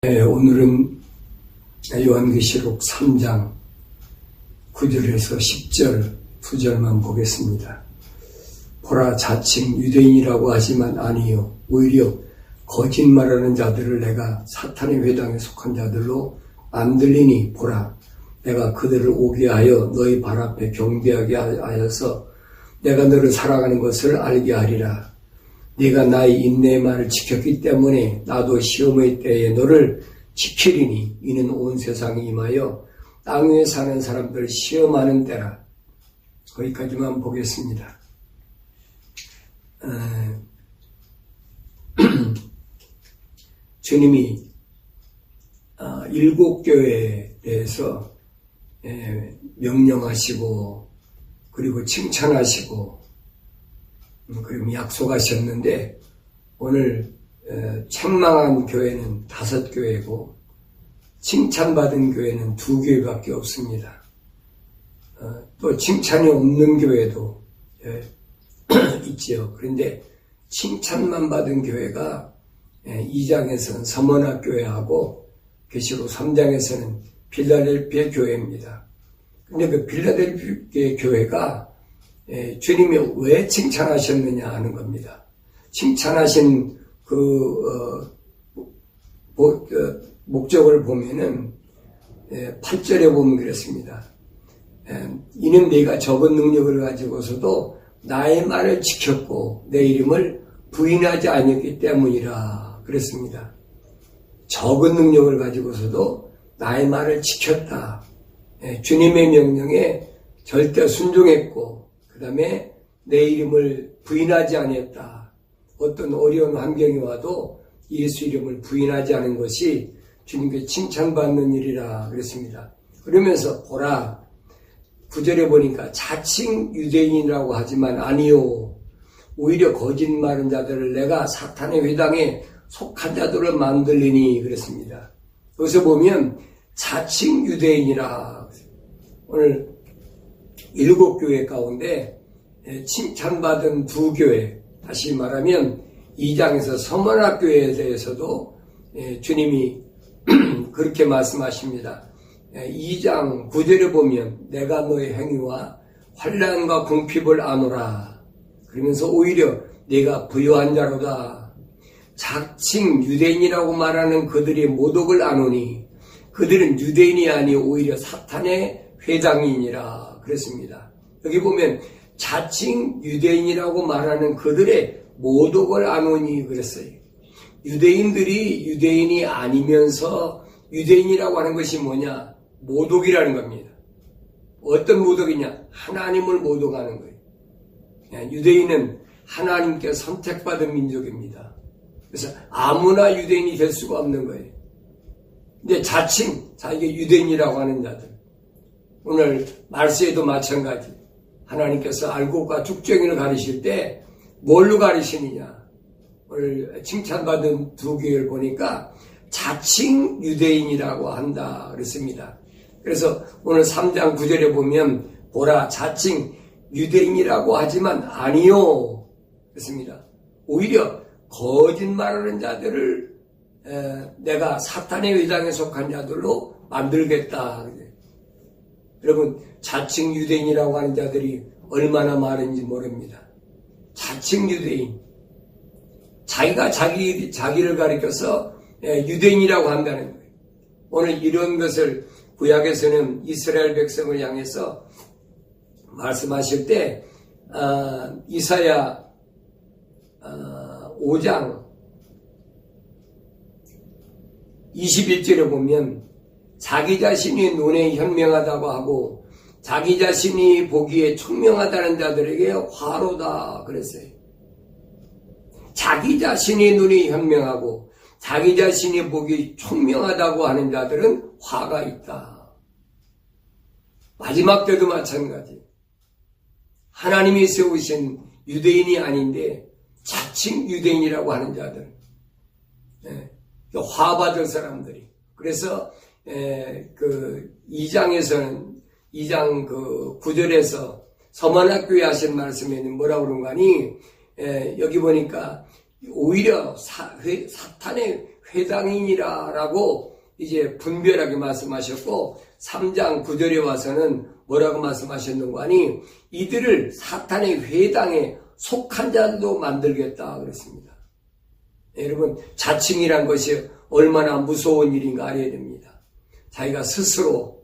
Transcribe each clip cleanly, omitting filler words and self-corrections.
오늘은 요한계시록 3장 9절에서 10절 2절만 보겠습니다. 보라, 자칭 유대인이라고 하지만 아니요 오히려 거짓말하는 자들을 내가 사탄의 회당에 속한 자들로 만들리니, 보라, 내가 그들을 오게 하여 너희 발 앞에 경배하게 하여서 내가 너를 사랑하는 것을 알게 하리라. 네가 나의 인내의 말을 지켰기 때문에 나도 시험의 때에 너를 지키리니, 이는 온 세상에 임하여 땅 위에 사는 사람들을 시험하는 때라. 거기까지만 보겠습니다. 주님이 7 교회에 대해서 명령하시고 그리고 칭찬하시고 그리고 약속하셨는데, 오늘 책망한 교회는 5 교회고 칭찬받은 교회는 2 교회밖에 없습니다. 또 칭찬이 없는 교회도 있죠. 그런데 칭찬만 받은 교회가 2장에서는 서머나 교회하고 계시록 3장에서는 필라델피아 교회입니다. 근데 그 필라델피아 교회가 주님이 왜 칭찬하셨느냐 하는 겁니다. 칭찬하신 목적을 보면은 8절에 보면 그렇습니다. 이는 네가 적은 능력을 가지고서도 나의 말을 지켰고 내 이름을 부인하지 않았기 때문이라 그랬습니다. 적은 능력을 가지고서도 나의 말을 지켰다. 주님의 명령에 절대 순종했고, 그 다음에 내 이름을 부인하지 않았다. 어떤 어려운 환경이 와도 예수 이름을 부인하지 않은 것이 주님께 칭찬받는 일이라 그랬습니다. 그러면서 보라, 9절에 보니까 자칭 유대인이라고 하지만 아니요 오히려 거짓말하는 자들을 내가 사탄의 회당에 속한 자들을 만들리니 그랬습니다. 여기서 보면 자칭 유대인이라, 오늘 7 교회 가운데 칭찬받은 2 교회, 다시 말하면 2장에서 서머나 교회에 대해서도 주님이 그렇게 말씀하십니다. 2장 9절에 보면 내가 너의 행위와 환난과 궁핍을 아노라. 그러면서 오히려 네가 부요한 자로다. 자칭 유대인이라고 말하는 그들의 모독을 아노니 그들은 유대인이 아니 오히려 사탄의 회당이니라 그랬습니다. 여기 보면 자칭 유대인이라고 말하는 그들의 모독을 아노니 그랬어요. 유대인들이 유대인이 아니면서 유대인이라고 하는 것이 뭐냐? 모독이라는 겁니다. 어떤 모독이냐? 하나님을 모독하는 거예요. 유대인은 하나님께 선택받은 민족입니다. 그래서 아무나 유대인이 될 수가 없는 거예요. 근데 자칭 자기가 유대인이라고 하는 자들, 오늘 말세에도 마찬가지. 하나님께서 알곡과 죽정이를 가리실 때 뭘로 가리시느냐? 오늘 칭찬받은 2 교회를 보니까 자칭 유대인이라고 한다 그랬습니다. 그래서 오늘 3장 9절에 보면 보라, 자칭 유대인이라고 하지만 아니요 그랬습니다. 오히려 거짓말하는 자들을 내가 사탄의 회당에 속한 자들로 만들겠다. 여러분, 자칭 유대인이라고 하는 자들이 얼마나 많은지 모릅니다. 자칭 유대인, 자기가 자기를 가리켜서 유대인이라고 한다는 거예요. 오늘 이런 것을 구약에서는 이스라엘 백성을 향해서 말씀하실 때 이사야 5장 21절에 보면 자기 자신이 눈에 현명하다고 하고 자기 자신이 보기에 총명하다는 자들에게 화로다 그랬어요. 자기 자신이 눈이 현명하고 자기 자신이 보기 총명하다고 하는 자들은 화가 있다. 마지막 때도 마찬가지. 하나님이 세우신 유대인이 아닌데 자칭 유대인이라고 하는 자들, 화받을 사람들이. 그래서 2장에서는 2장 9절에서 서머나 교회 하신 말씀에는 뭐라고 그런 거 아니? 여기 보니까 오히려 사탄의 회당이니라 라고 이제 분별하게 말씀하셨고, 3장 9절에 와서는 뭐라고 말씀하셨는가 하니, 이들을 사탄의 회당에 속한 자도 만들겠다 그랬습니다. 여러분, 자칭이란 것이 얼마나 무서운 일인가 알아야 됩니다. 자기가 스스로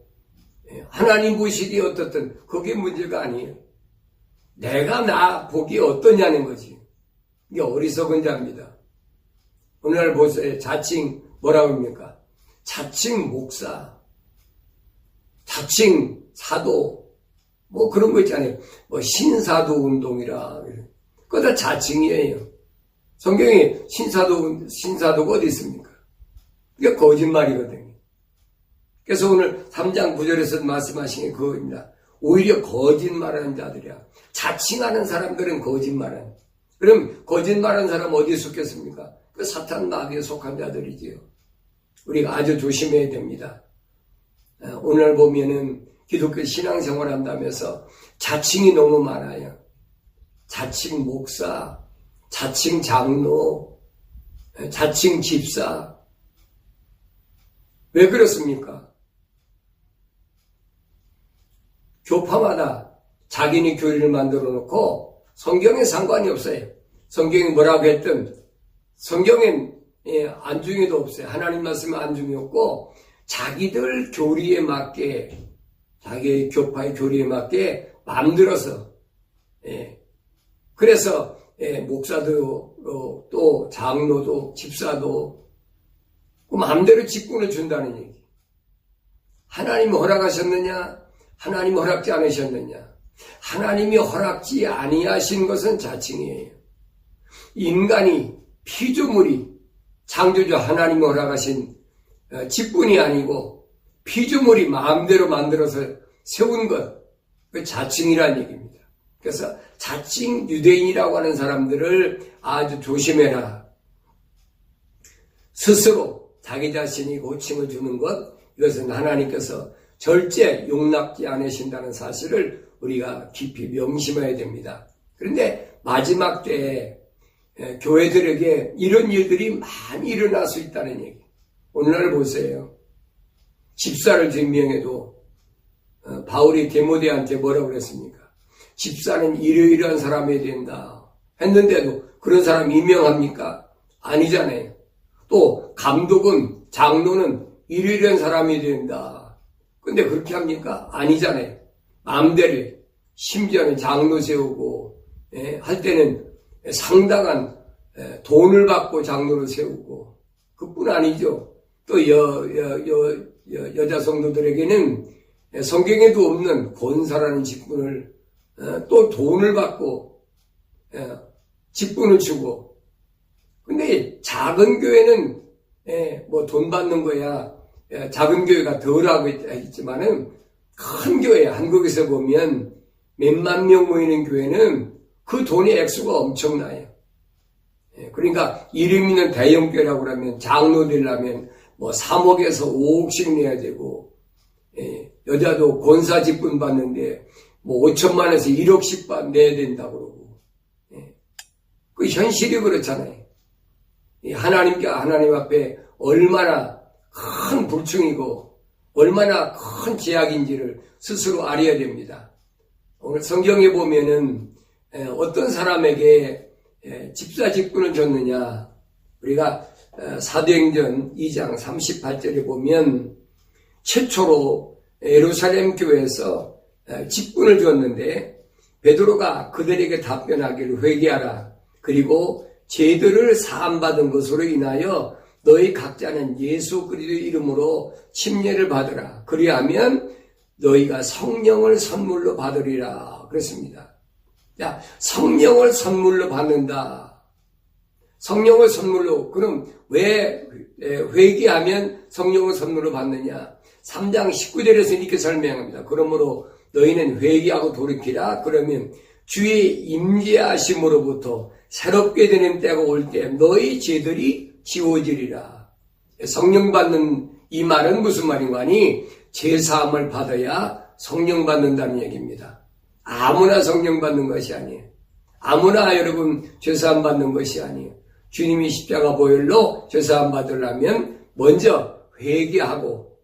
하나님 보시기에 어떻든 그게 문제가 아니에요. 내가 나 보기에 어떠냐는 거지. 이게 어리석은 자입니다. 오늘날 보세요. 자칭 뭐라고 합니까? 자칭 목사, 자칭 사도, 뭐 그런 거 있잖아요. 뭐 신사도 운동이라. 그거 다 자칭이에요. 성경에 신사도가 어디 있습니까? 그게 거짓말이거든요. 그래서 오늘 3장 9절에서 말씀하신 게 그겁니다. 오히려 거짓말하는 자들이야. 자칭하는 사람들은 거짓말하는. 그럼 거짓말하는 사람 어디에 속했습니까? 그 사탄 마귀에 속한 자들이지요. 우리가 아주 조심해야 됩니다. 오늘 보면은 기독교 신앙생활 한다면서 자칭이 너무 많아요. 자칭 목사, 자칭 장로, 자칭 집사. 왜 그렇습니까? 교파마다 자기네 교리를 만들어 놓고 성경에 상관이 없어요. 성경이 뭐라고 했든 성경엔 안중에도 없어요. 하나님 말씀에 안중이 없고 자기들 교리에 맞게, 자기의 교파의 교리에 맞게 만들어서, 그래서 목사도 또 장로도 집사도 마음대로 직분을 준다는 얘기. 하나님이 허락하셨느냐? 하나님이 허락지 않으셨느냐? 하나님이 허락지 아니하신 것은 자칭이에요. 인간이 피조물이 창조주 하나님이 허락하신 직분이 아니고 피조물이 마음대로 만들어서 세운 것, 그 자칭이라는 얘기입니다. 그래서 자칭 유대인이라고 하는 사람들을 아주 조심해라. 스스로 자기 자신이 호칭을 주는 것, 이것은 하나님께서 절대 용납지 않으신다는 사실을 우리가 깊이 명심해야 됩니다. 그런데 마지막 때에 교회들에게 이런 일들이 많이 일어날 수 있다는 얘기. 오늘날 보세요. 집사를 증명해도 바울이 디모데한테 뭐라고 그랬습니까? 집사는 이러이러한 사람이 된다 했는데도 그런 사람 임명합니까? 아니잖아요. 또 감독은, 장로는 이러이러한 사람이 된다. 근데 그렇게 합니까? 아니잖아요. 마음대로 심지어는 장로 세우고 할 때는 상당한 돈을 받고 장로를 세우고, 그뿐 아니죠. 또 여자 성도들에게는 성경에도 없는 권사라는 직분을 또 돈을 받고 직분을 주고. 근데 작은 교회는 뭐 돈 받는 거야 작은 교회가 덜하고 있지만은, 큰 교회, 한국에서 보면 몇만 명 모이는 교회는 그 돈의 액수가 엄청나요. 그러니까 이름 있는 대형 교회라고 하면 장로 되려면 뭐 3억에서 5억씩 내야 되고, 여자도 권사 직분 받는데 뭐 5천만에서 1억씩 내야 된다고 그러고, 그 현실이 그렇잖아요. 하나님 앞에 얼마나 큰 불충이고 얼마나 큰 제약인지를 스스로 알아야 됩니다. 오늘 성경에 보면은 어떤 사람에게 집사 직분을 줬느냐, 우리가 사도행전 2장 38절에 보면 최초로 예루살렘 교회에서 직분을 줬는데, 베드로가 그들에게 답변하기를 회개하라. 그리고 죄들을 사함받은 것으로 인하여 너희 각자는 예수 그리스도의 이름으로 침례를 받으라. 그리하면 너희가 성령을 선물로 받으리라. 그랬습니다. 자, 성령을 선물로 받는다. 성령을 선물로. 그럼 왜 회개하면 성령을 선물로 받느냐? 3장 19절에서 이렇게 설명합니다. 그러므로 너희는 회개하고 돌이키라. 그러면 주의 임재하심으로부터 새롭게 되는 때가 올 때 너희 죄들이 지워지리라. 성령 받는 이 말은 무슨 말인가 하니, 제사함을 받아야 성령 받는다는 얘기입니다. 아무나 성령 받는 것이 아니에요. 아무나 여러분 제사함 받는 것이 아니에요. 주님이 십자가 보혈로 죄사함 받으려면 먼저 회개하고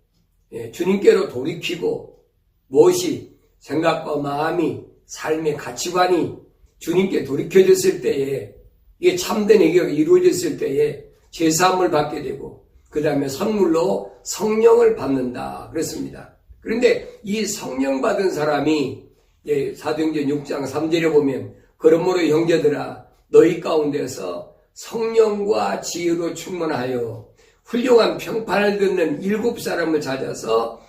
주님께로 돌이키고 무엇이 생각과 마음이 삶의 가치관이 주님께 돌이켜졌을 때에 이게 참된 회개가 이루어졌을 때에 죄사함을 받게 되고 그 다음에 선물로 성령을 받는다 그랬습니다. 그런데 이 성령 받은 사람이 사도행전 6장 3절에 보면 그러므로 형제들아 너희 가운데서 성령과 지혜로 충만하여 훌륭한 평판을 듣는 7사람을 찾아서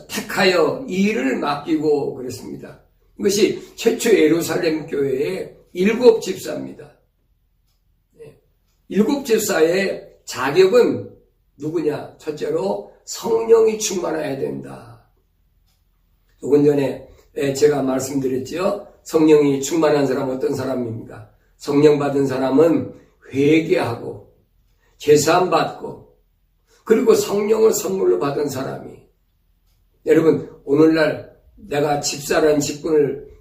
택하여 이 일을 맡기고 그랬습니다. 이것이 최초 예루살렘 교회의 7집사입니다. 7집사의 자격은 누구냐? 첫째로 성령이 충만해야 된다. 조금 전에 제가 말씀드렸죠. 성령이 충만한 사람은 어떤 사람입니까? 성령 받은 사람은 회개하고 제사함 받고 그리고 성령을 선물로 받은 사람이 여러분 오늘날 내가 집사라는 직분을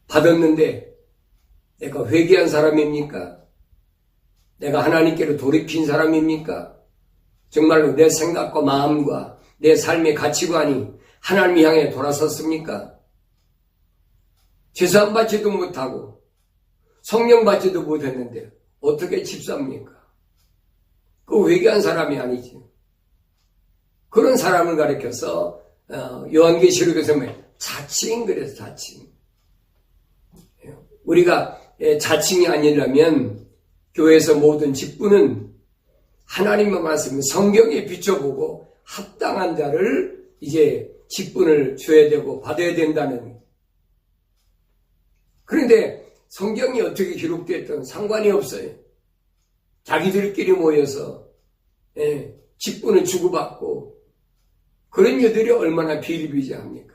받았는데 내가 회개한 사람입니까? 내가 하나님께로 돌이킨 사람입니까? 정말로 내 생각과 마음과 내 삶의 가치관이 하나님 향해 돌아섰습니까? 제사함 받지도 못하고 성령 받지도 못했는데 어떻게 집사입니까? 그 회개한 사람이 아니지. 그런 사람을 가리켜서 요한계시록에서 자칭 그래서 자칭. 우리가 자칭이 아니라면 교회에서 모든 직분은 하나님의 말씀 성경에 비춰보고 합당한 자를 이제 직분을 줘야 되고 받아야 된다는. 그런데 성경이 어떻게 기록됐든 상관이 없어요. 자기들끼리 모여서 직분을 주고받고 그런 일들이 얼마나 비일비재합니까?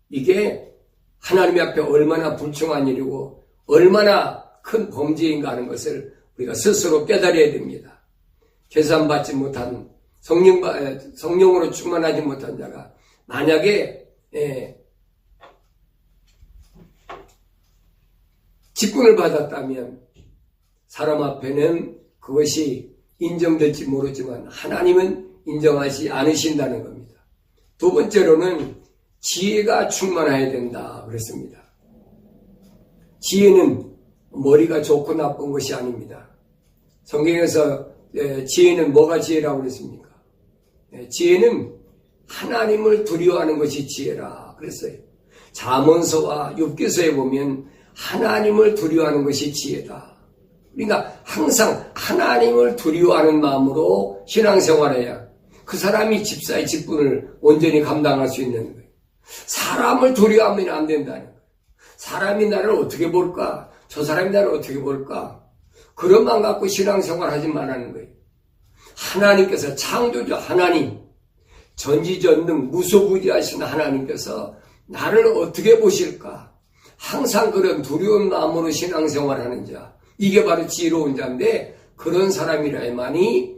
이게 하나님 앞에 얼마나 불충한 일이고 얼마나 큰 범죄인가 하는 것을 우리가 스스로 깨달아야 됩니다. 계산받지 못한 성령으로 충만하지 못한 자가 만약에 직분을 받았다면 사람 앞에는 그것이 인정될지 모르지만 하나님은 인정하지 않으신다는 겁니다. 두 번째로는 지혜가 충만해야 된다 그랬습니다. 지혜는 머리가 좋고 나쁜 것이 아닙니다. 성경에서 지혜는 뭐가 지혜라고 그랬습니까? 지혜는 하나님을 두려워하는 것이 지혜라 그랬어요. 잠언서와 욥기서에 보면 하나님을 두려워하는 것이 지혜다. 그러니까 항상 하나님을 두려워하는 마음으로 신앙생활해야 그 사람이 집사의 직분을 온전히 감당할 수 있는 거예요. 사람을 두려워하면 안 된다는 거예요. 사람이 나를 어떻게 볼까? 저 사람이 나를 어떻게 볼까? 그런 마음 갖고 신앙생활 하지 말라는 거예요. 하나님께서 창조주 하나님, 전지전능 무소부지하신 하나님께서 나를 어떻게 보실까? 항상 그런 두려운 마음으로 신앙생활하는 자, 이게 바로 지혜로운 자인데 그런 사람이라야만이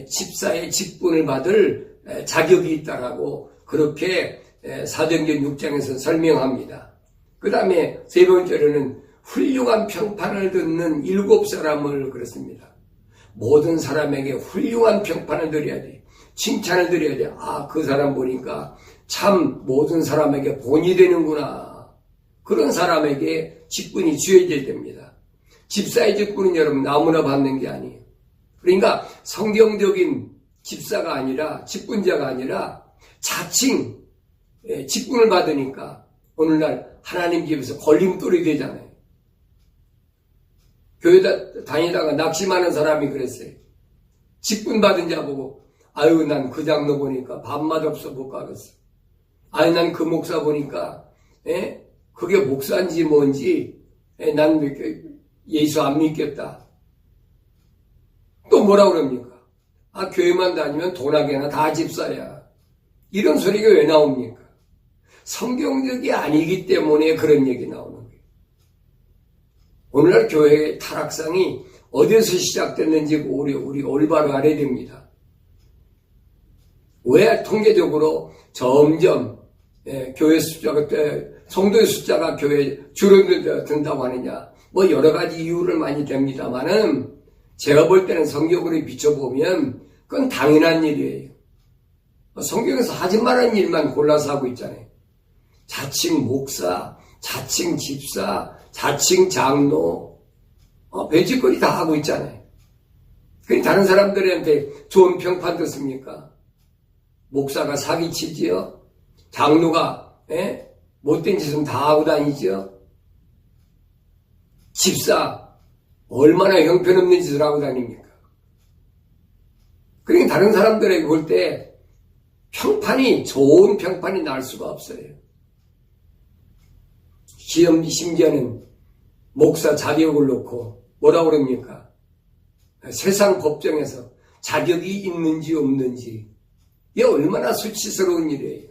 집사의 직분을 받을 자격이 있다라고 그렇게 사도행전 6장에서 설명합니다. 그 다음에 세 번째로는 훌륭한 평판을 듣는 7사람을 그랬습니다. 모든 사람에게 훌륭한 평판을 드려야 돼. 칭찬을 드려야 돼. 아, 그 사람 보니까 참 모든 사람에게 본이 되는구나. 그런 사람에게 직분이 주어져야 됩니다. 집사의 직분은 여러분 아무나 받는 게 아니에요. 그러니까 성경적인 집사가 아니라 직분자가 아니라 자칭 직분을 받으니까 오늘날 하나님 집에서 걸림돌이 되잖아요. 교회 다니다가 낙심하는 사람이 그랬어요. 직분 받은 자 보고 아유 난 그 장로 보니까 밥맛 없어 못 가겠어. 아유 난 그 목사 보니까 그게 목사인지 뭔지 난 예수 안 믿겠다. 또 뭐라 그럽니까? 아 교회만 다니면 돈하게나 다 집사야. 이런 소리가 왜 나옵니까? 성경적이 아니기 때문에 그런 얘기 나오는 거예요. 오늘날 교회의 타락상이 어디서 시작됐는지 우리 올바로 알아야 됩니다. 왜 통계적으로 점점 교회 숫자가 성도의 숫자가 교회에 줄어든다고 하느냐? 뭐 여러 가지 이유를 많이 댑니다만은 제가 볼 때는 성경으로 비춰보면 그건 당연한 일이에요. 성경에서 하지 말라는 일만 골라서 하고 있잖아요. 자칭 목사, 자칭 집사, 자칭 장로, 별짓거리 다 하고 있잖아요. 그럼 다른 사람들한테 좋은 평판 듣습니까? 목사가 사기치지요? 장로가 못된 짓은 다 하고 다니죠? 집사 얼마나 형편없는 짓을 하고 다닙니까? 그러니까 다른 사람들에게 볼 때 평판이 좋은 평판이 날 수가 없어요. 심지어는 목사 자격을 놓고 뭐라고 그럽니까? 세상 법정에서 자격이 있는지 없는지 이게 얼마나 수치스러운 일이에요.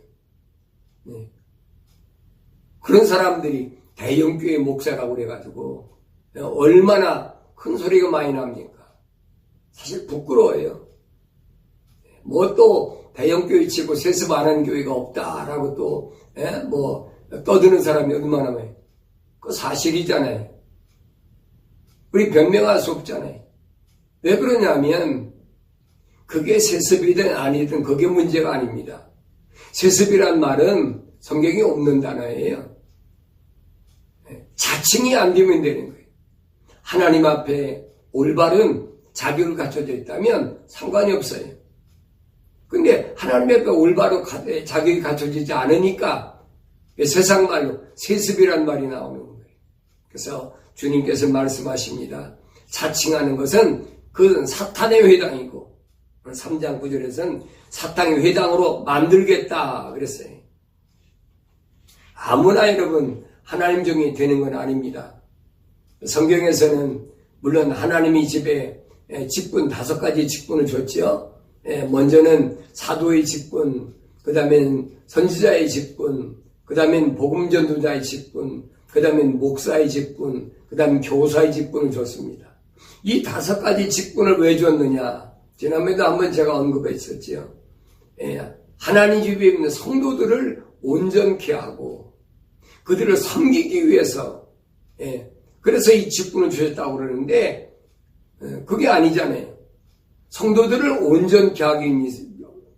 네. 그런 사람들이 대형교회 목사라고 그래가지고 얼마나 큰 소리가 많이 납니까? 사실 부끄러워요. 뭐 또 대형교회 치고 세습 안 하는 교회가 없다라고 또 떠드는 사람이 얼마나 많아요. 그거 사실이잖아요. 우리 변명할 수 없잖아요. 왜 그러냐면 그게 세습이든 아니든 그게 문제가 아닙니다. 세습이란 말은 성경에 없는 단어예요. 자칭이 안 되면 되는 거예요. 하나님 앞에 올바른 자격을 갖춰져 있다면 상관이 없어요. 근데 하나님 앞에 올바로 자격이 갖춰지지 않으니까 세상 말로 세습이란 말이 나오는 거예요. 그래서 주님께서 말씀하십니다. 자칭하는 것은 그것은 사탄의 회당이고 3장 9절에서는 사탄의 회당으로 만들겠다 그랬어요. 아무나 여러분 하나님 종이 되는 건 아닙니다. 성경에서는 물론 하나님이 집에 직분 5가지 직분을 줬죠. 먼저는 사도의 직분, 그 다음엔 선지자의 직분, 그 다음엔 복음전도자의 직분, 그 다음엔 목사의 직분, 그 다음엔 교사의 직분을 줬습니다. 이 5가지 직분을 왜 줬느냐? 지난번에도 한번 제가 언급했었죠. 하나님 집에 있는 성도들을 온전케 하고 그들을 섬기기 위해서 그래서 이 직분을 주셨다고 그러는데 그게 아니잖아요. 성도들을 온전케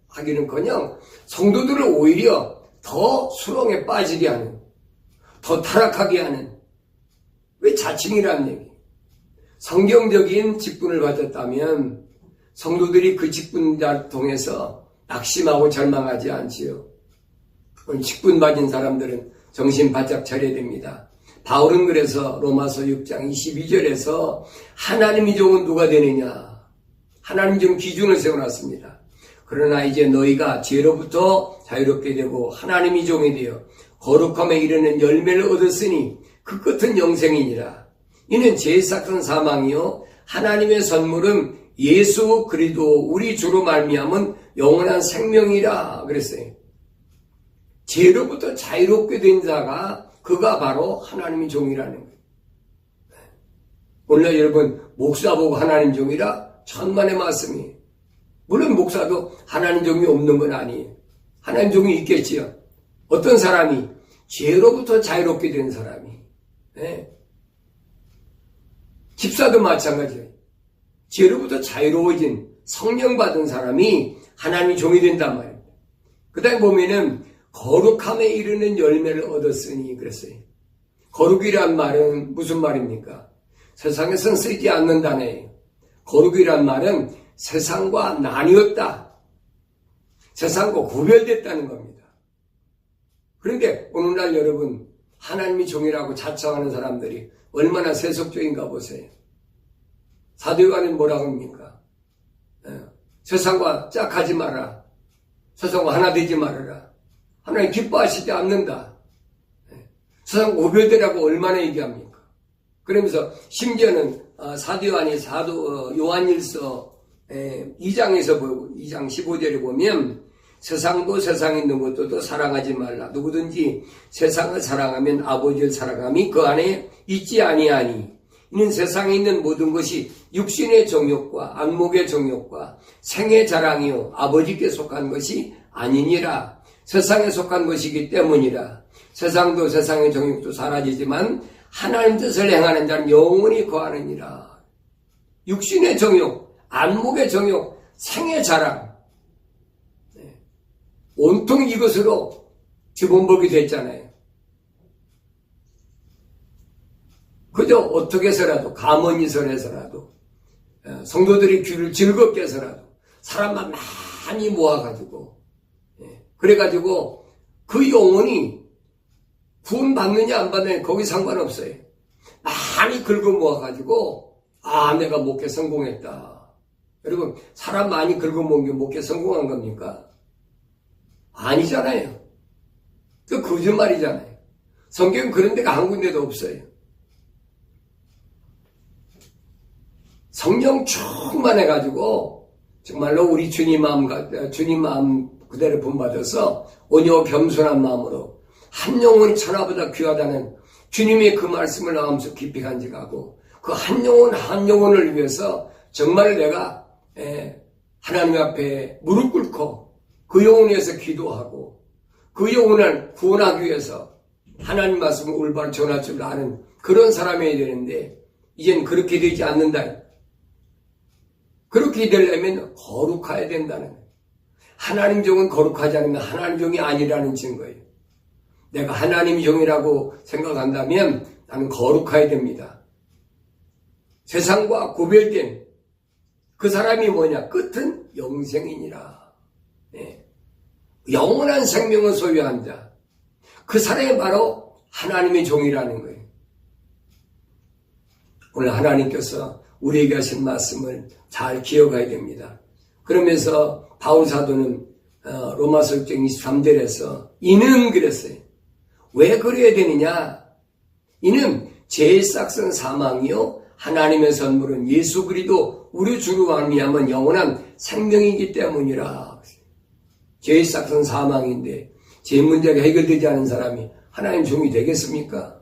하기는커녕 성도들을 오히려 더 수렁에 빠지게 하는, 더 타락하게 하는, 왜 자칭이라는 얘기? 성경적인 직분을 받았다면 성도들이 그 직분을 통해서 낙심하고 절망하지 않지요. 오늘 직분 받은 사람들은 정신 바짝 차려야 됩니다. 바울은 그래서 로마서 6장 22절에서 하나님의 종은 누가 되느냐? 하나님 종 기준을 세워놨습니다. 그러나 이제 너희가 죄로부터 자유롭게 되고 하나님의 종이 되어 거룩함에 이르는 열매를 얻었으니 그 끝은 영생이니라. 이는 죄 삭은 사망이요 하나님의 선물은 예수 그리스도 우리 주로 말미암은 영원한 생명이라 그랬어요. 죄로부터 자유롭게 된 자가 그가 바로 하나님의 종이라는 거예요. 오늘 여러분 목사 보고 하나님 종이라 천만의 말씀이에요. 물론 목사도 하나님 종이 없는 건 아니에요. 하나님 종이 있겠지요. 어떤 사람이 죄로부터 자유롭게 된 사람이 집사도 마찬가지예요. 죄로부터 자유로워진 성령 받은 사람이 하나님의 종이 된단 말입니다. 그 다음에 보면은 거룩함에 이르는 열매를 얻었으니 그랬어요. 거룩이란 말은 무슨 말입니까? 세상에서는 쓰이지 않는 단어예요. 거룩이란 말은 세상과 나뉘었다. 세상과 구별됐다는 겁니다. 그런데 오늘날 여러분 하나님의 종이라고 자청하는 사람들이 얼마나 세속적인가 보세요. 사도요한은 뭐라고 합니까? 세상과 짝하지 마라. 세상과 하나 되지 말아라. 하나님 기뻐하시지 않는다. 세상 구별되라고 얼마나 얘기합니까? 그러면서 심지어는 사도요한이 요한일서 2장에서 보고 2장 15절에 보면 세상도 세상에 있는 것도 사랑하지 말라. 누구든지 세상을 사랑하면 아버지를 사랑함이 그 안에 있지 아니하니 이는 세상에 있는 모든 것이 육신의 정욕과 안목의 정욕과 생의 자랑이요 아버지께 속한 것이 아니니라. 세상에 속한 것이기 때문이라. 세상도 세상의 정욕도 사라지지만 하나님 뜻을 행하는 자는 영원히 거하느니라. 육신의 정욕, 안목의 정욕, 생의 자랑, 온통 이것으로 뒤범벅이 됐잖아요. 그저 어떻게 해서라도, 감언이설해서라도, 성도들이 귀를 즐겁게 해서라도, 사람만 많이 모아가지고, 그래가지고 그 영혼이 구원받느냐 안 받느냐 거기 상관없어요. 많이 긁어 모아가지고 내가 목회 성공했다. 여러분, 사람 많이 긁어 모은 게 목회 성공한 겁니까? 아니잖아요. 그 거짓말이잖아요. 성경은 그런 데가 한 군데도 없어요. 성령 충만해가지고 정말로 우리 주님 마음 그대로 본받아서 온유와 겸손한 마음으로 한 영혼이 천하보다 귀하다는 주님의 그 말씀을 마음속 깊이 간직하고 그 한 영혼을 위해서 정말 내가 하나님 앞에 무릎 꿇고 그 영혼을 위해서 기도하고 그 영혼을 구원하기 위해서 하나님 말씀을 올바로 전할 줄 아는 그런 사람이어야 되는데 이젠 그렇게 되지 않는다. 그렇게 되려면 거룩해야 된다는 거예요. 하나님 종은 거룩하지 않으면 하나님 종이 아니라는 증거예요. 내가 하나님 종이라고 생각한다면 나는 거룩해야 됩니다. 세상과 구별된 그 사람이 뭐냐? 끝은 영생이니라. 영원한 생명을 소유한 자. 그 사람이 바로 하나님의 종이라는 거예요. 오늘 하나님께서 우리에게 하신 말씀을 잘 기억해야 됩니다. 그러면서 바울 사도는 로마서 6장 23절에서 이는 그랬어요. 왜 그래야 되느냐? 이는 죄의 싹은 사망이요 하나님의 선물은 예수 그리스도 우리 주로 말미암은 영원한 생명이기 때문이라. 죄의 싹은 사망인데 죄 문제가 해결되지 않은 사람이 하나님 종이 되겠습니까?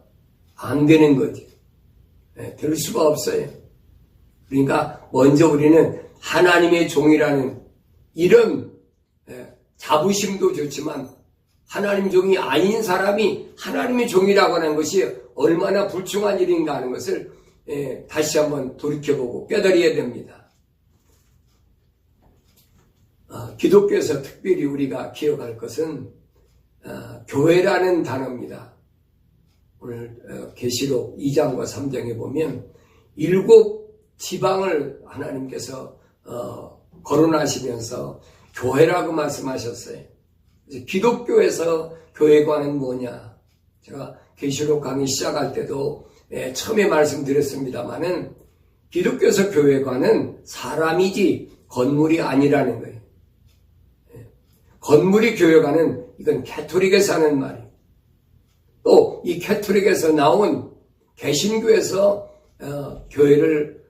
안 되는 거지. 될 수가 없어요. 그러니까 먼저 우리는 하나님의 종이라는 이런 자부심도 좋지만 하나님 종이 아닌 사람이 하나님의 종이라고 하는 것이 얼마나 불충한 일인가 하는 것을 다시 한번 돌이켜보고 깨달아야 됩니다. 기독교에서 특별히 우리가 기억할 것은 교회라는 단어입니다. 오늘 계시록 2장과 3장에 보면 7 지방을 하나님께서 거론하시면서 교회라고 말씀하셨어요. 기독교에서 교회관은 뭐냐? 제가 계시록 강의 시작할 때도 처음에 말씀드렸습니다마는 기독교에서 교회관은 사람이지 건물이 아니라는 거예요. 건물이 교회관은 이건 캐토릭에서 하는 말이에요. 또 이 캐토릭에서 나온 개신교에서 교회를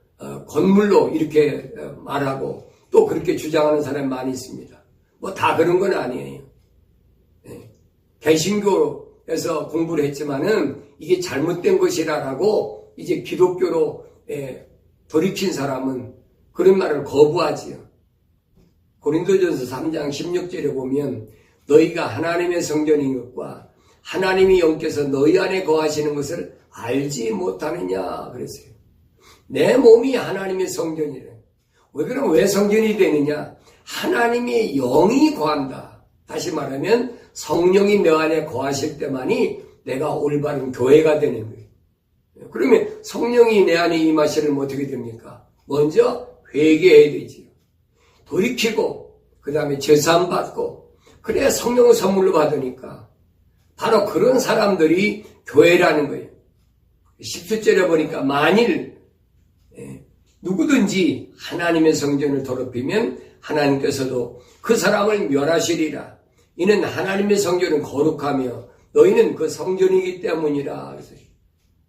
건물로 이렇게 말하고 또 그렇게 주장하는 사람이 많이 있습니다. 뭐 다 그런 건 아니에요. 개신교에서 공부를 했지만은 이게 잘못된 것이라고 이제 기독교로 돌이킨 사람은 그런 말을 거부하지요. 고린도전서 3장 16절에 보면 너희가 하나님의 성전인 것과 하나님이 영께서 너희 안에 거하시는 것을 알지 못하느냐 그랬어요. 내 몸이 하나님의 성전이래. 왜 성전이 되느냐? 하나님의 영이 거한다. 다시 말하면 성령이 내 안에 거하실 때만이 내가 올바른 교회가 되는 거예요. 그러면 성령이 내 안에 임하시려면 어떻게 됩니까? 먼저 회개해야 되지요. 돌이키고 그 다음에 제사함 받고 그래야 성령을 선물로 받으니까 바로 그런 사람들이 교회라는 거예요. 17절에 보니까 만일 누구든지 하나님의 성전을 더럽히면 하나님께서도 그 사람을 멸하시리라. 이는 하나님의 성전은 거룩하며 너희는 그 성전이기 때문이라. 그래서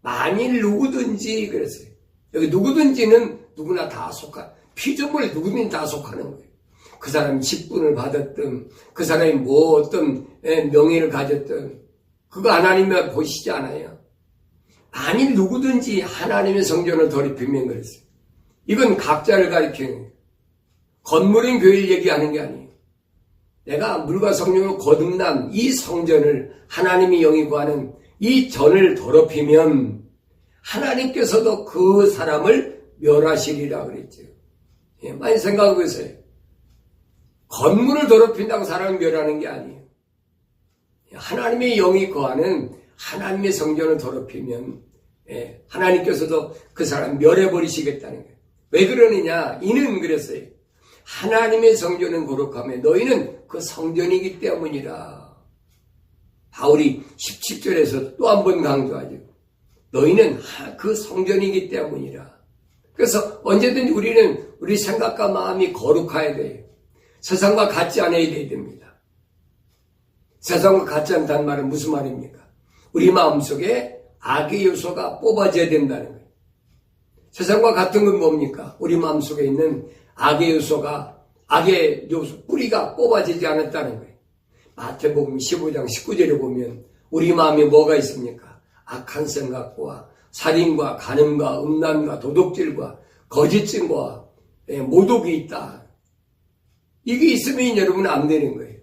만일 누구든지 그랬어요. 여기 누구든지는 누구나 다 피조물 누구든지 다 속하는 거예요. 그 사람이 직분을 받았든 그 사람이 뭐 어떤 명예를 가졌든 그거 하나님이 보시지 않아요. 만일 누구든지 하나님의 성전을 더럽히면 그랬어요. 이건 각자를 가리키는 거예요. 건물인 교회를 얘기하는 게 아니에요. 내가 물과 성령으로 거듭난 이 성전을 하나님이 영이 구하는 이 전을 더럽히면 하나님께서도 그 사람을 멸하시리라 그랬죠. 예, 많이 생각해 보세요. 건물을 더럽힌다고 사람을 멸하는 게 아니에요. 하나님의 영이 거하는 하나님의 성전을 더럽히면 하나님께서도 그 사람 멸해버리시겠다는 거예요. 왜 그러느냐? 이는 그랬어요. 하나님의 성전은 거룩하며 너희는 그 성전이기 때문이라. 바울이 17절에서 또 한 번 강조하죠. 너희는 그 성전이기 때문이라. 그래서 언제든지 우리는 우리 생각과 마음이 거룩해야 돼요. 세상과 같지 않아야 됩니다. 세상과 같지 않다는 말은 무슨 말입니까? 우리 마음속에 악의 요소가 뽑아져야 된다는 거예요. 세상과 같은 건 뭡니까? 우리 마음속에 있는 악의 요소가, 악의 요소, 뿌리가 뽑아지지 않았다는 거예요. 마태복음 15장 19절에 보면 우리 마음에 뭐가 있습니까? 악한 생각과 살인과 간음과 음란과 도둑질과 거짓증과 모독이 있다. 이게 있으면 여러분 안 되는 거예요.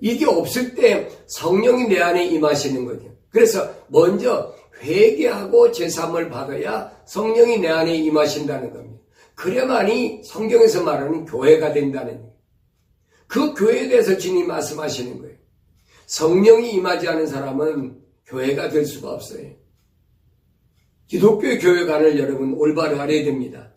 이게 없을 때 성령이 내 안에 임하시는 거죠. 그래서 먼저 회개하고 제사함을 받아야 성령이 내 안에 임하신다는 겁니다. 그래야만이 성경에서 말하는 교회가 된다는 거예요. 그 교회에 대해서 주님이 말씀하시는 거예요. 성령이 임하지 않은 사람은 교회가 될 수가 없어요. 기독교의 교회관을 여러분 올바로 알아야 됩니다.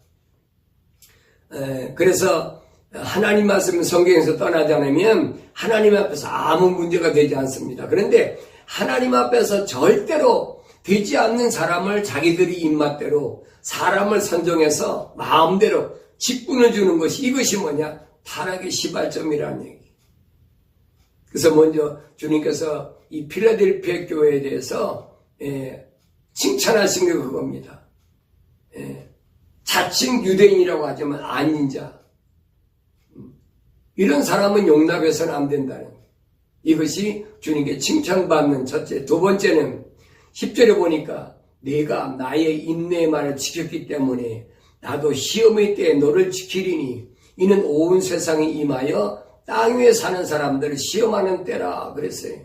그래서 하나님 말씀 성경에서 떠나지 않으면 하나님 앞에서 아무 문제가 되지 않습니다. 그런데 하나님 앞에서 절대로 되지 않는 사람을 자기들이 입맛대로 사람을 선정해서 마음대로 직분을 주는 것이 이것이 뭐냐? 타락의 시발점이라는 얘기. 그래서 먼저 주님께서 이 필라델피아 교회에 대해서 칭찬하신 게 그겁니다. 자칭 유대인이라고 하지만 아닌 자. 이런 사람은 용납해서는 안 된다는 거예요. 이것이 주님께 칭찬받는 첫째. 두 번째는 10절에 보니까 내가 나의 인내의 말을 지켰기 때문에 나도 시험의 때에 너를 지키리니 이는 온 세상에 임하여 땅 위에 사는 사람들을 시험하는 때라 그랬어요.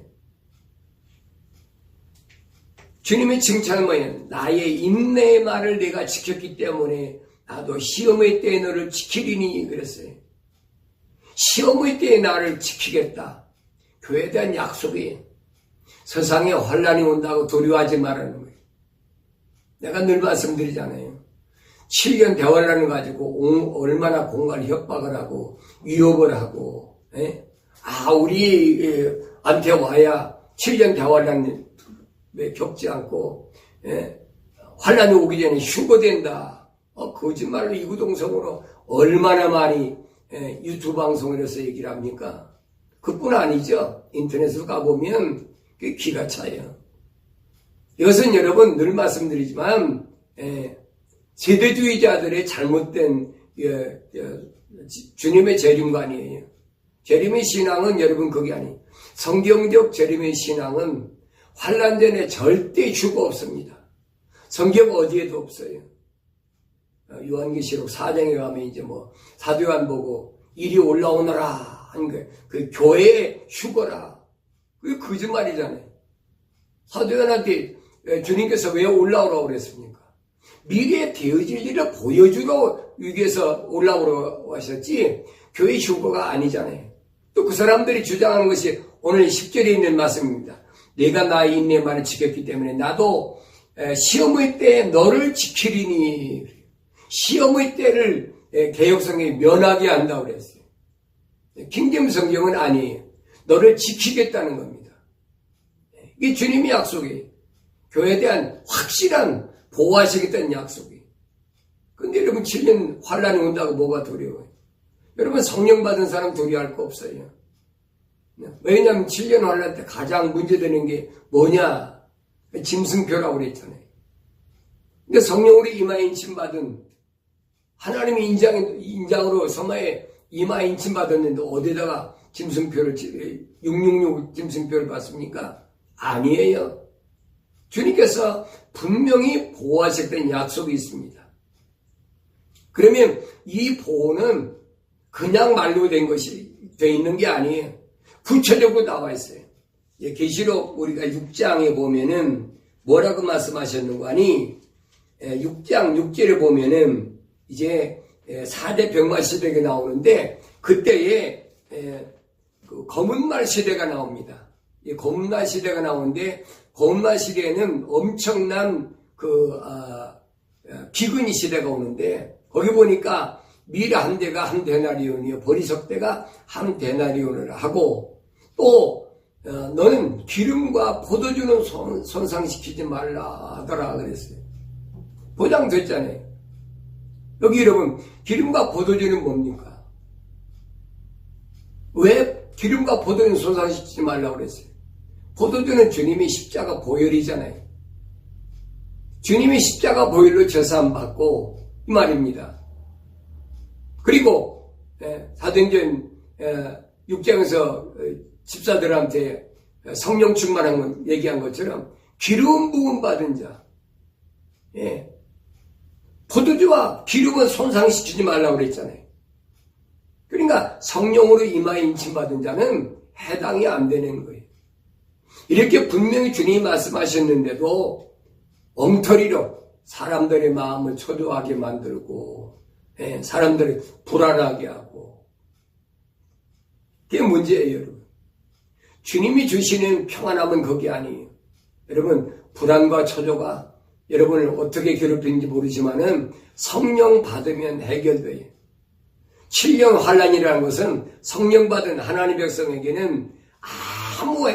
주님의 칭찬은 뭐예요? 나의 인내의 말을 내가 지켰기 때문에 나도 시험의 때에 너를 지키리니 그랬어요. 시험의 때에 나를 지키겠다. 교회에 대한 약속이 세상에 환란이 온다고 두려워하지 말라는 거예요. 내가 늘 말씀드리잖아요. 7년 대환란을 가지고 얼마나 공간을 협박을 하고 위협을 하고 우리한테 와야 7년 대환란 겪지 않고 환란이 오기 전에 휴거된다. 거짓말로 이구동성으로 얼마나 많이 유튜브 방송을 해서 얘기를 합니까? 그뿐 아니죠. 인터넷으로 가보면 기가 차요. 이것은 여러분 늘 말씀드리지만 세대주의자들의 잘못된 주님의 재림관이에요. 재림의 신앙은 여러분 그게 아니에요. 성경적 재림의 신앙은 환란 전에 절대 휴거 없습니다. 성경 어디에도 없어요. 요한계시록 4장에 가면 이제 사도 요한 보고 이리 올라오너라 하는 거 그 교회의 휴거라. 그게 거짓말이잖아요. 사도 요한한테 주님께서 왜 올라오라고 그랬습니까? 미래에 되어질 일을 보여주러 위기에서 올라오라고 하셨지 교회 휴거가 아니잖아요. 또 그 사람들이 주장하는 것이 오늘 10절에 있는 말씀입니다. 내가 나의 인내의 말을 지켰기 때문에 나도 시험의 때에 너를 지키리니. 시험의 때를 개역성경이 면하게 한다고 그랬어요. 킹제임스 성경은 아니에요. 너를 지키겠다는 겁니다. 이게 주님의 약속이에요. 교회에 대한 확실한 보호하시겠다는 약속이에요. 근데 여러분 7년 환란이 온다고 뭐가 두려워요? 여러분 성령 받은 사람 두려워할 거 없어요. 왜냐하면 7년 환란 때 가장 문제되는 게 뭐냐? 짐승표라고 그랬잖아요. 근데 성령으로 이마에 인침받은 하나님의 인장으로 서마에 이마에 인침받았는데 어디다가 짐승표를 666 짐승표를 받습니까? 아니에요. 주님께서 분명히 보호하셨던 약속이 있습니다. 그러면 이 보호는 그냥 말로 된 것이 돼 있는 게 아니에요. 구체적으로 나와 있어요. 계시록 우리가 6장에 보면은 뭐라고 말씀하셨는가 하니 6장 6절에 보면은 이제 4대 병마 시대가 나오는데 그때에 그 검은말 시대가 나옵니다. 이 검은말 시대가 나오는데 검은말 시대에는 엄청난 비근이 시대가 오는데 거기 보니까 밀 한 대가 한 데나리온이요 보리석대가 한 데나리온을 하고 또 너는 기름과 포도주는 손상시키지 말라 하더라 그랬어요. 보장됐잖아요. 여기 여러분 기름과 포도주는 뭡니까? 왜 기름과 포도주는 손상시키지 말라고 그랬어요? 포도주는 주님의 십자가 보혈이잖아요. 주님이 십자가 보혈로 제사함 받고 이 말입니다. 그리고 사도행전 6장에서 집사들한테 성령 충만한 건 얘기한 것처럼 기름 부음 받은 자, 포도주와 기름은 손상시키지 말라고 그랬잖아요. 그러니까 성령으로 이마에 인침받은 자는 해당이 안 되는 거예요. 이렇게 분명히 주님이 말씀하셨는데도 엉터리로 사람들의 마음을 초조하게 만들고 사람들을 불안하게 하고 그게 문제예요. 여러분. 주님이 주시는 평안함은 그게 아니에요. 여러분 불안과 초조가 여러분을 어떻게 괴롭히는지 모르지만은 성령 받으면 해결돼요. 7년 환란이라는 것은 성령 받은 하나님 백성에게는 아무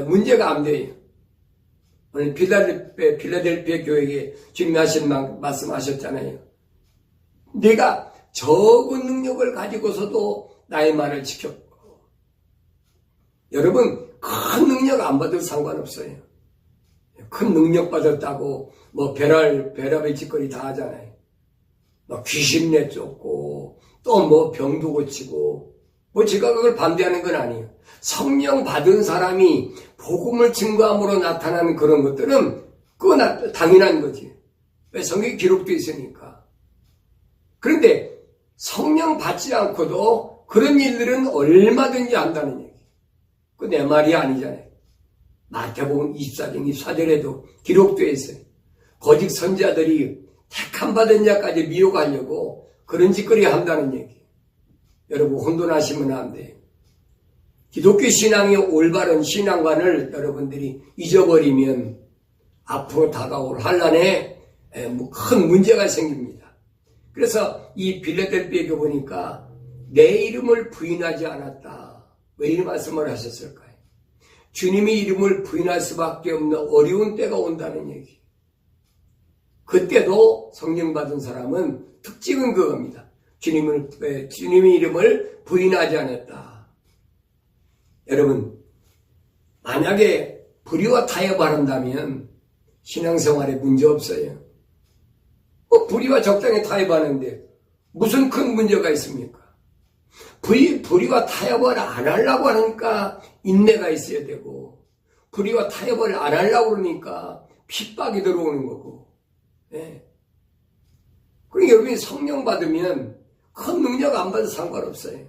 문제가 안 돼요. 오늘 필라델피아 교회에 주님이 하신 말씀하셨잖아요. 네가 적은 능력을 가지고서도 나의 말을 지켰고 여러분 큰 능력 안 받아도 상관없어요. 큰 능력 받았다고 뭐 별의별 짓거리 다 하잖아요. 막 귀신 내쫓고 또 뭐 병도 고치고 뭐 제가 그걸 반대하는 건 아니에요. 성령 받은 사람이 복음을 증거함으로 나타나는 그런 것들은 그건 당연한 거지. 왜 성경에 기록되어 있으니까. 그런데 성령 받지 않고도 그런 일들은 얼마든지 한다는 얘기. 그 내 말이 아니잖아요. 마태복음 24장 24절에도 기록되어 있어요. 거짓 선지자들이 택함 받은 자까지 미혹하려고 그런 짓거리 한다는 얘기. 여러분 혼돈하시면 안 돼요. 기독교 신앙의 올바른 신앙관을 여러분들이 잊어버리면 앞으로 다가올 환란에 큰 문제가 생깁니다. 그래서 이 빌라델피아에 보니까 내 이름을 부인하지 않았다. 왜 이런 말씀을 하셨을까요? 주님의 이름을 부인할 수밖에 없는 어려운 때가 온다는 얘기. 그때도 성령 받은 사람은 특징은 그겁니다. 주님의 이름을 부인하지 않았다. 여러분, 만약에 불의와 타협을 한다면 신앙생활에 문제 없어요. 불의와 적당히 타협하는데 무슨 큰 문제가 있습니까? 불의와 타협을 안 하려고 하니까 인내가 있어야 되고 불의와 타협을 안 하려고 그러니까 핍박이 들어오는 거고. 그러니까 여러분이 성령 받으면 큰 능력 안 받아도 상관없어요.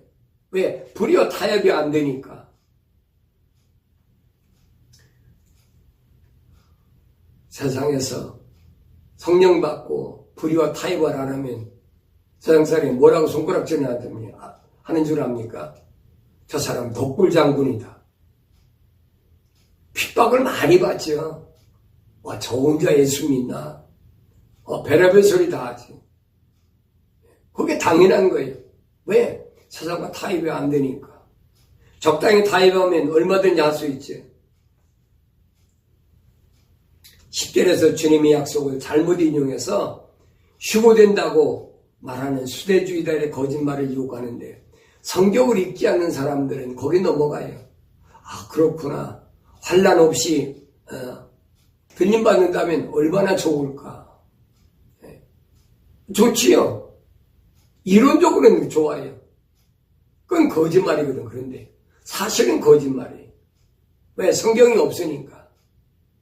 왜? 불의와 타협이 안 되니까. 세상에서 성령 받고 불의와 타협을 안 하면 세상 사람이 뭐라고 손가락질을 하는 줄 압니까? 저 사람 독불장군이다. 핍박을 많이 받죠. 저 혼자 예수 믿나? 별의별 소리 다 하지. 그게 당연한 거예요. 왜? 세상과 타협이 안 되니까. 적당히 타협하면 얼마든지 할 수 있지. 10절에서 주님의 약속을 잘못 인용해서 휴고된다고 말하는 수대주의자의 거짓말을 요구하는데 성경을 읽지 않는 사람들은 거기 넘어가요. 그렇구나. 환난 없이 들림받는다면 얼마나 좋을까. 좋지요. 이론적으로는 좋아요. 그건 거짓말이거든. 그런데 사실은 거짓말이에요. 왜? 성경이 없으니까.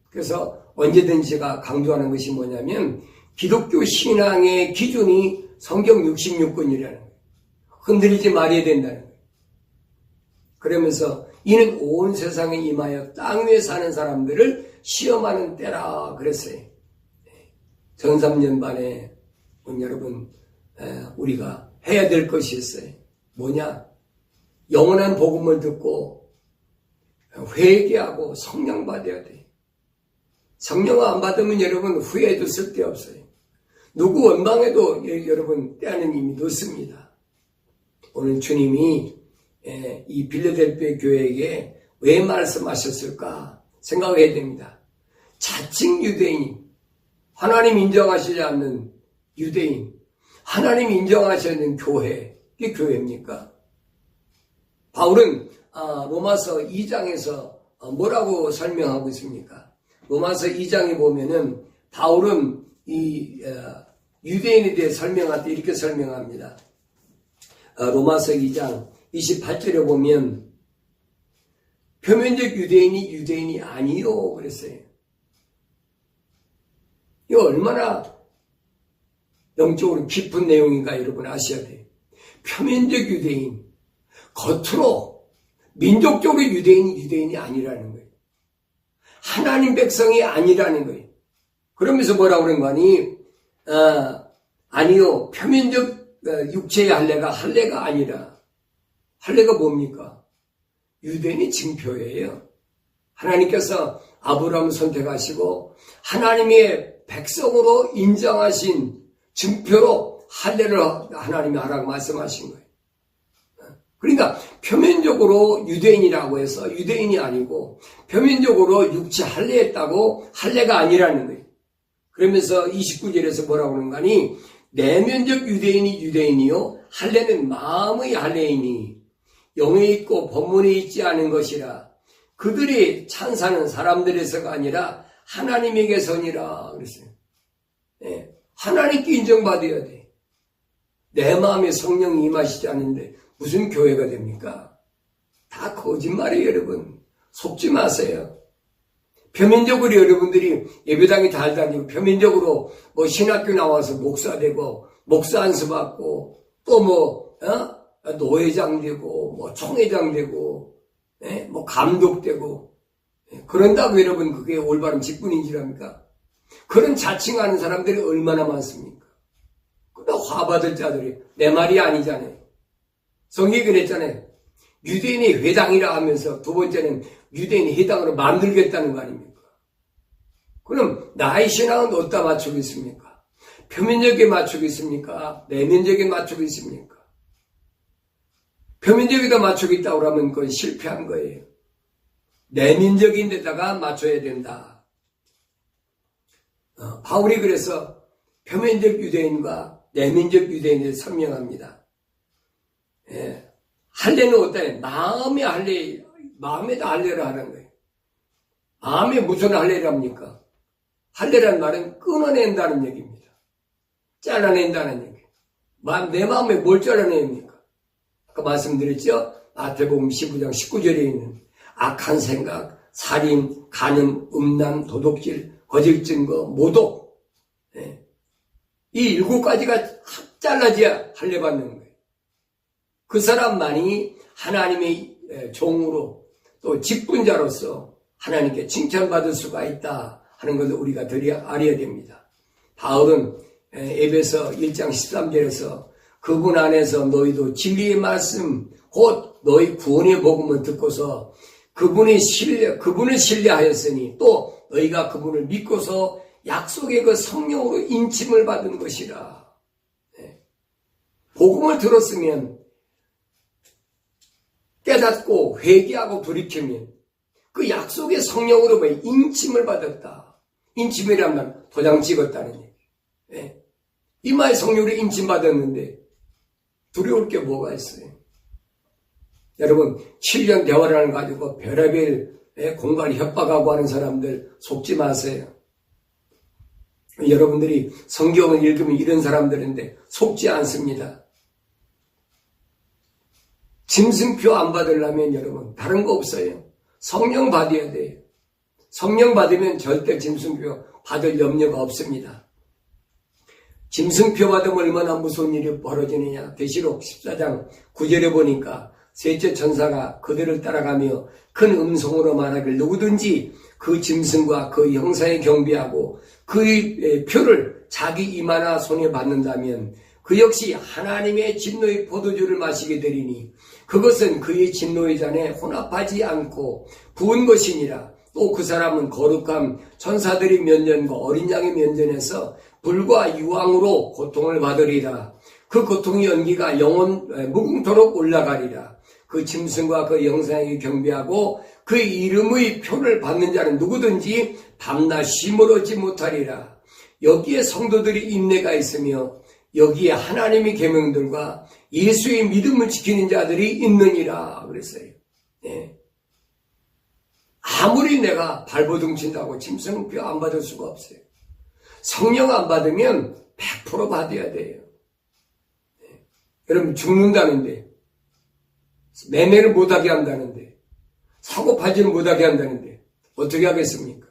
그래서 언제든지 제가 강조하는 것이 뭐냐면 기독교 신앙의 기준이 성경 66권이라는 거예요. 흔들리지 말아야 된다는 거예요. 그러면서 이는 온 세상에 임하여 땅 위에 사는 사람들을 시험하는 때라 그랬어요. 정삼년반에 여러분 우리가 해야 될 것이 있어요. 뭐냐? 영원한 복음을 듣고 회개하고 성령 받아야 돼. 성령 안 받으면 여러분 후회해도 쓸데없어요. 누구 원망해도 여러분 때는 이미 늦습니다. 오늘 주님이 이 빌라델피아 교회에게 왜 말씀하셨을까 생각해야 됩니다. 자칭 유대인, 하나님 인정하시지 않는 유대인, 하나님 인정하시지 않는 교회, 이게 교회입니까? 바울은 로마서 2장에서 뭐라고 설명하고 있습니까? 로마서 2장에 보면은 바울은 이 유대인에 대해 설명할 때 이렇게 설명합니다. 로마서 2장 28절에 보면 표면적 유대인이 아니요 그랬어요. 이거 얼마나 영적으로 깊은 내용인가 여러분 아셔야 돼요. 표면적 유대인, 겉으로 민족적으로 유대인이 아니라는 거예요. 하나님 백성이 아니라는 거예요. 그러면서 뭐라고 그런 거니? 아니요. 표면적 육체의 할례가 아니라. 할례가 뭡니까? 유대인의 징표예요. 하나님께서 아브라함을 선택하시고 하나님의 백성으로 인정하신 증표로 할례를 하나님이 하라고 말씀하신 거예요. 그러니까 표면적으로 유대인이라고 해서 유대인이 아니고 표면적으로 육체 할례했다고 할례가 아니라는 거예요. 그러면서 29절에서 뭐라고 하는 거니? 내면적 유대인이 유대인이요 할례는 마음의 할례이니 영에 있고 본문에 있지 않은 것이라. 그들이 찬사는 사람들에서가 아니라 하나님에게서니라 그랬어요. 네. 하나님께 인정받아야 돼. 내 마음에 성령이 임하시지 않는데 무슨 교회가 됩니까? 다 거짓말이에요, 여러분. 속지 마세요. 표면적으로 여러분들이 예배당에 잘 다니고 표면적으로 뭐 신학교 나와서 목사 되고 목사 안수 받고 또 노회장 되고 뭐 총회장 되고 뭐 감독 되고 그런다고 여러분 그게 올바른 직분인지랍니까? 그런 자칭하는 사람들이 얼마나 많습니까? 그러다 화받을 자들이 내 말이 아니잖아요. 성경이 그랬잖아요. 유대인이 회당이라 하면서 두 번째는 유대인이 회당으로 만들겠다는 거 아닙니까? 그럼 나의 신앙은 어디다 맞추고 있습니까? 표면적에 맞추고 있습니까? 내면적에 맞추고 있습니까? 표면적에다 맞추고 있다고 하면 그건 실패한 거예요. 내면적인 데다가 맞춰야 된다. 바울이 그래서 표면적 유대인과 내면적 유대인을 설명합니다. 할례는 어떠냐? 마음에다 할례를 하는 거예요. 마음에 무슨 할례를 합니까? 할례란 말은 끊어낸다는 얘기입니다. 잘라낸다는 얘기예요. 내 마음에 뭘 잘라냅니까? 아까 말씀드렸죠? 마태복음 15장 19절에 있는 악한 생각, 살인, 간음, 음란, 도둑질, 거짓 증거, 모독. 이 7가지가 잘라져야 할례 받는 거예요. 그 사람만이 하나님의 종으로 또 직분자로서 하나님께 칭찬받을 수가 있다 하는 것을 우리가 알아야 됩니다. 바울은 에베소 1장 13절에서 그분 안에서 너희도 진리의 말씀 곧 너희 구원의 복음을 듣고서 그분을 신뢰하였으니 또 너희가 그분을 믿고서 약속의 그 성령으로 인침을 받은 것이라. 복음을 들었으면 깨닫고 회개하고 돌이키면 그 약속의 성령으로 인침을 받았다. 인침이란 말 도장 찍었다는 얘기. 이마의 성령으로 인침받았는데 두려울 게 뭐가 있어요? 여러분 7년 대화를 가지고 별의별 공간 협박하고 하는 사람들 속지 마세요. 여러분들이 성경을 읽으면 이런 사람들인데 속지 않습니다. 짐승표 안 받으려면 여러분 다른 거 없어요. 성령 받아야 돼요. 성령 받으면 절대 짐승표 받을 염려가 없습니다. 짐승표 받으면 얼마나 무서운 일이 벌어지느냐. 계시록 14장 9절에 보니까 셋째 천사가 그들을 따라가며 큰 음성으로 말하길 누구든지 그 짐승과 그 형상에 경배하고 그의 표를 자기 이마나 손에 받는다면 그 역시 하나님의 진노의 포도주를 마시게 되리니 그것은 그의 진노의 잔에 혼합하지 않고 부은 것이니라. 또 그 사람은 거룩함 천사들이 면전과 어린 양의 면전에서 불과 유황으로 고통을 받으리라. 그 고통의 연기가 무궁토록 올라가리라. 그 짐승과 그 형상에게 경배하고 그 이름의 표를 받는 자는 누구든지 밤낮 쉼을 얻지 못하리라. 여기에 성도들이 인내가 있으며 여기에 하나님의 계명들과 예수의 믿음을 지키는 자들이 있느니라 그랬어요. 네. 아무리 내가 발버둥 친다고 짐승은 뼈 안 받을 수가 없어요. 성령 안 받으면 100% 받아야 돼요. 네. 여러분 죽는다는데, 매매를 못하게 한다는데, 사고 팔지를 못하게 한다는데 어떻게 하겠습니까?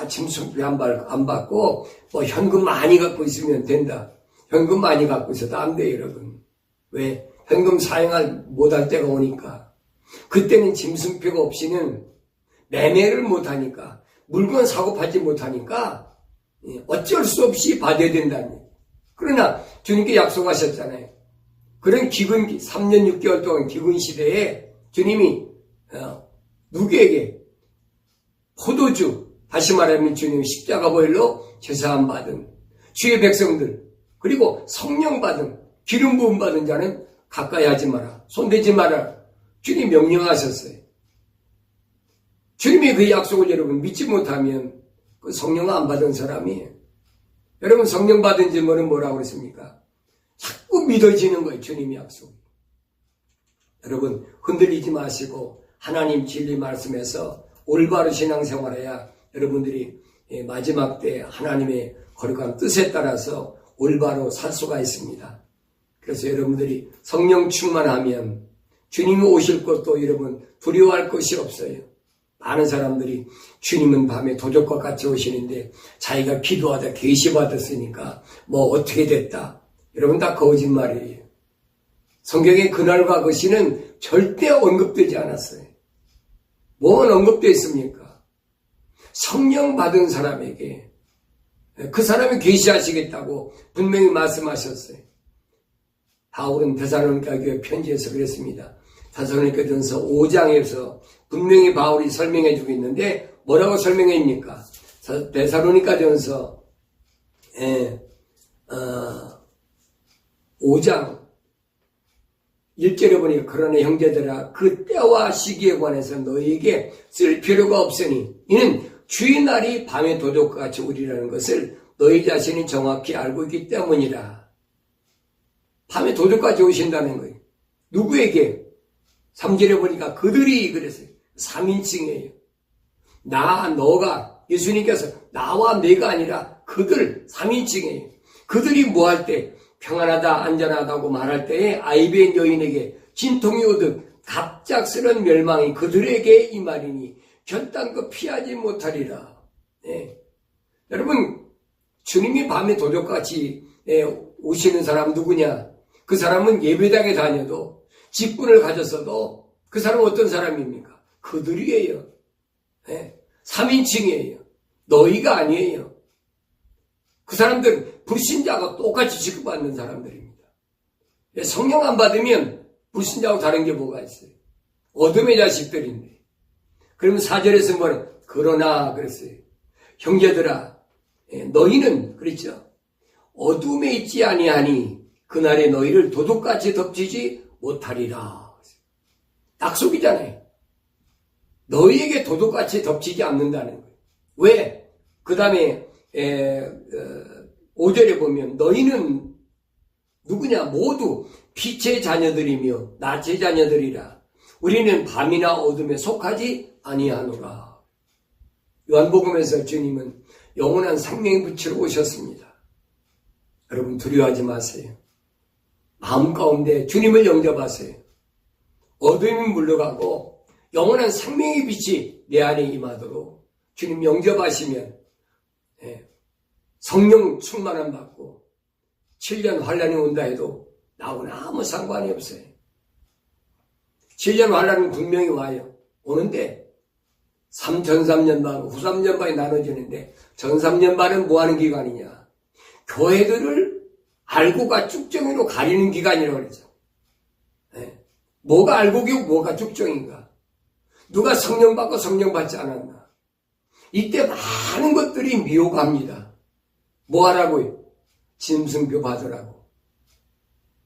짐승 뼈 안 받고 뭐 현금 많이 갖고 있으면 된다. 현금 많이 갖고 있어도 안 돼요, 여러분. 왜? 현금 사용을 못할 때가 오니까. 그때는 짐승표가 없이는 매매를 못하니까, 물건 사고 팔지 못하니까 어쩔 수 없이 받아야 된다니. 그러나 주님께 약속하셨잖아요. 그런 기근 3년 6개월 동안 기근 시대에 주님이 누구에게 포도주, 다시 말하면 주님이 십자가 보혈로 제사함 받은 주의 백성들, 그리고 성령 받은, 기름 부음 받은 자는 가까이 하지 마라, 손대지 마라. 주님 명령하셨어요. 주님이 그 약속을 여러분 믿지 못하면 그 성령 안 받은 사람이에요. 여러분 성령 받은 증거는 뭐라고 그랬습니까? 자꾸 믿어지는 거예요, 주님의 약속. 여러분 흔들리지 마시고 하나님 진리 말씀에서 올바로 신앙생활해야 여러분들이 마지막 때 하나님의 거룩한 뜻에 따라서 올바로 살 수가 있습니다. 그래서 여러분들이 성령 충만하면 주님이 오실 것도 여러분 두려워할 것이 없어요. 많은 사람들이 주님은 밤에 도적과 같이 오시는데 자기가 기도하다 계시 받았으니까 뭐 어떻게 됐다. 여러분 다 거짓말이에요. 성경에 그날과 그 시는 절대 언급되지 않았어요. 뭐가 언급되어 있습니까? 성령 받은 사람에게 그 사람이 계시하시겠다고 분명히 말씀하셨어요. 바울은 데살로니가 교회 편지에서 그랬습니다. 데살로니가전서 5장에서 분명히 바울이 설명해 주고 있는데 뭐라고 설명했습니까? 데살로니가전서 5장 1절에 보니까 그러나 형제들아 그 때와 시기에 관해서 너희에게 쓸 필요가 없으니 이는 주의 날이 밤의 도적과 같이 오리라는 것을 너희 자신이 정확히 알고 있기 때문이라. 밤에 도적까지 오신다는 거예요. 누구에게? 3절에 보니까 그들이 그랬어요. 3인칭이에요. 너가, 예수님께서 나와 내가 아니라 그들 3인칭이에요. 그들이 뭐 할 때? 평안하다, 안전하다고 말할 때에 아이벤 여인에게 진통이 오듯 갑작스런 멸망이 그들에게 이 말이니 결단코 피하지 못하리라. 네. 여러분, 주님이 밤에 도적같이 오시는 사람 누구냐? 그 사람은 예배당에 다녀도 직분을 가졌어도 그 사람은 어떤 사람입니까? 그들이에요. 네. 3인칭이에요. 너희가 아니에요. 그 사람들은 불신자하고 똑같이 취급받는 사람들입니다. 성령 안 받으면 불신자하고 다른 게 뭐가 있어요? 어둠의 자식들인데. 그러면 4절에서 뭐는? 그러나 그랬어요. 형제들아 너희는 그랬죠. 어둠에 있지 아니하니 그날에 너희를 도둑같이 덮치지 못하리라. 약속이잖아요. 너희에게 도둑같이 덮치지 않는다는 거예요. 왜? 그 다음에 5절에 보면 너희는 누구냐? 모두 빛의 자녀들이며 낮의 자녀들이라. 우리는 밤이나 어둠에 속하지 아니하노라. 요한복음에서 주님은 영원한 생명의 빛으로 오셨습니다. 여러분 두려워하지 마세요. 마음 가운데 주님을 영접하세요. 어둠이 물러가고 영원한 생명의 빛이 내 안에 임하도록 주님 영접하시면 성령 충만함 받고 7년 환란이 온다 해도 나하고는 아무 상관이 없어요. 시전 환란은 분명히 와요. 오는데 전삼년반, 후삼년반이 나눠지는데 전삼년반은 뭐하는 기간이냐? 교회들을 알고가 쭉정이로 가리는 기간이라고 그러죠. 네. 뭐가 알고기고 뭐가 쭉정인가? 누가 성령 받고 성령 받지 않았나? 이때 많은 것들이 미혹합니다. 뭐 하라고요? 짐승표 받으라고.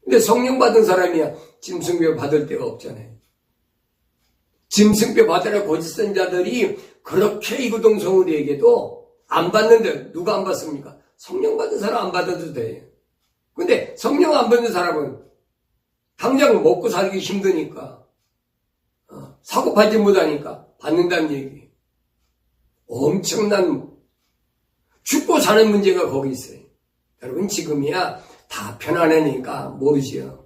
근데 성령 받은 사람이야 짐승표 받을 데가 없잖아요. 짐승표 받으라 거짓 선자들이 그렇게 이구동성으로 얘기해도 안 받는데 누가 안 받습니까? 성령 받은 사람 안 받아도 돼. 근데 성령 안 받는 사람은 당장 먹고 살기 힘드니까 사고 팔지 못하니까 받는다는 얘기. 엄청난 죽고 사는 문제가 거기 있어요. 여러분 지금이야 다 편안하니까 모르지요.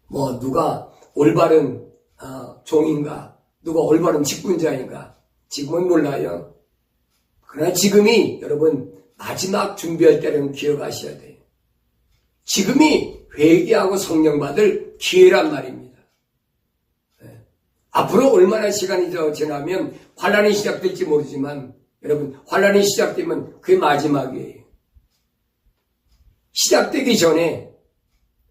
뭐 누가 올바른 종인가 누가 올바른 직분자인가 지금은 몰라요. 그러나 지금이 여러분 마지막 준비할 때는 기억하셔야 돼요. 지금이 회개하고 성령 받을 기회란 말입니다. 앞으로 얼마나 시간이 더 지나면 환란이 시작될지 모르지만 여러분 환란이 시작되면 그게 마지막이에요. 시작되기 전에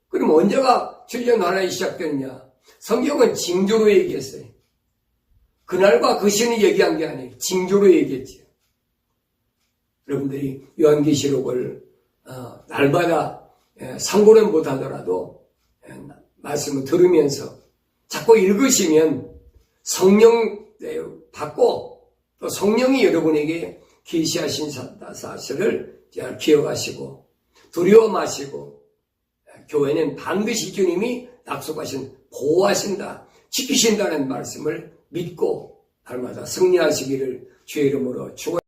그럼 언제가 7년 환란이 시작됐냐? 성경은 징조로 얘기했어요. 그날과 그 시는 얘기한 게 아니에요. 징조로 얘기했죠. 여러분들이 요한계시록을 날마다 상고는 못하더라도 말씀을 들으면서 자꾸 읽으시면 성령 받고 또 성령이 여러분에게 계시하신 사실을 기억하시고 두려워 마시고 교회는 반드시 주님이 약속하신 보호하신다, 지키신다는 말씀을 믿고 날마다 승리하시기를 주의 이름으로 축원합니다.